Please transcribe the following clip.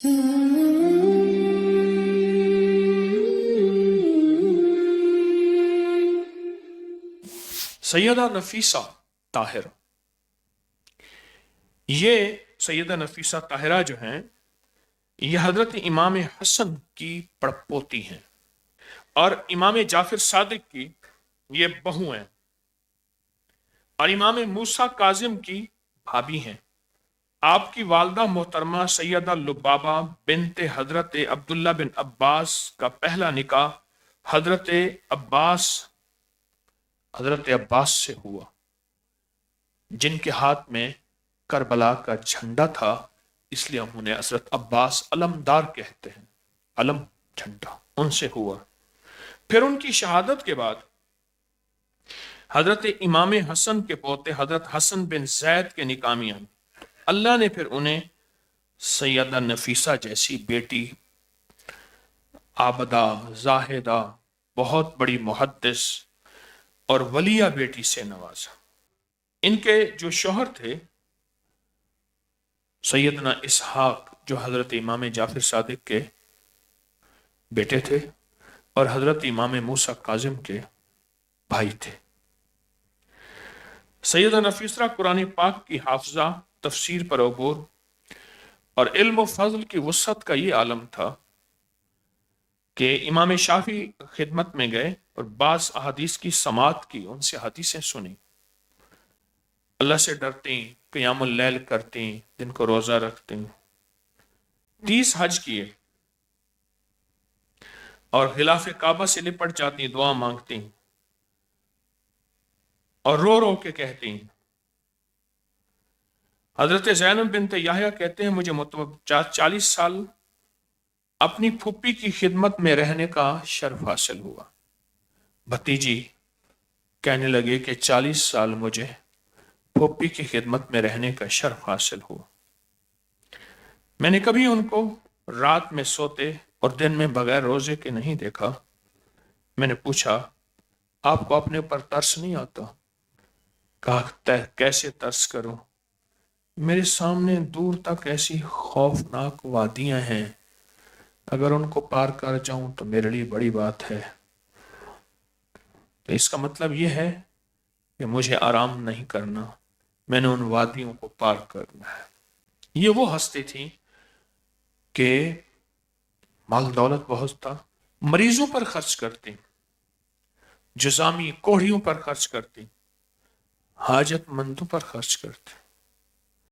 سیدہ نفیسہ طاہر، یہ سیدہ نفیسہ طاہرہ جو ہیں یہ حضرت امام حسن کی پڑپوتی ہیں اور امام جعفر صادق کی یہ بہو ہیں اور امام موسیٰ کاظم کی بھابی ہیں۔ آپ کی والدہ محترمہ سیدہ لبابہ بنت حضرت عبداللہ بن عباس کا پہلا نکاح حضرت عباس سے ہوا، جن کے ہاتھ میں کربلا کا جھنڈا تھا، اس لیے ہم انہیں حضرت عباس علمدار کہتے ہیں، علم جھنڈا ان سے ہوا۔ پھر ان کی شہادت کے بعد حضرت امام حسن کے پوتے حضرت حسن بن زید کے نکاح میں آئیں۔ اللہ نے پھر انہیں سیدہ نفیسہ جیسی بیٹی، عابدہ، زاہدہ، بہت بڑی محدث اور ولیہ بیٹی سے نوازا۔ ان کے جو شوہر تھے سیدنا اسحاق، جو حضرت امام جعفر صادق کے بیٹے تھے اور حضرت امام موسیٰ کاظم کے بھائی تھے۔ سیدہ نفیسہ قرآن پاک کی حافظہ، تفسیر پر عبور اور علم و فضل کی وسعت کا یہ عالم تھا کہ امام شافعی خدمت میں گئے اور بعض احادیث کی سماعت کی، ان سے حدیثیں سنی، اللہ سے ڈرتی، قیام اللیل کرتی، دن کو روزہ رکھتی، 30 حج کیے اور غلاف کعبہ سے لپٹ جاتی، دعا مانگتی اور رو رو کے کہتی۔ حضرت زینب بنت یحییٰ کہتے ہیں مجھے 40 سال اپنی پھوپھی کی خدمت میں رہنے کا شرف حاصل ہوا۔ بھتیجی کہنے لگے کہ 40 سال مجھے پھوپھی کی خدمت میں رہنے کا شرف حاصل ہوا، میں نے کبھی ان کو رات میں سوتے اور دن میں بغیر روزے کے نہیں دیکھا۔ میں نے پوچھا آپ کو اپنے اوپر ترس نہیں آتا؟ کہا کیسے ترس کروں، میرے سامنے دور تک ایسی خوفناک وادیاں ہیں، اگر ان کو پار کر جاؤں تو میرے لیے بڑی بات ہے۔ تو اس کا مطلب یہ ہے کہ مجھے آرام نہیں کرنا، میں نے ان وادیوں کو پار کرنا ہے۔ یہ وہ ہستی تھی کہ مال دولت بہت تھا، مریضوں پر خرچ کرتی، جزامی کوڑھیوں پر خرچ کرتی، حاجت مندوں پر خرچ کرتی۔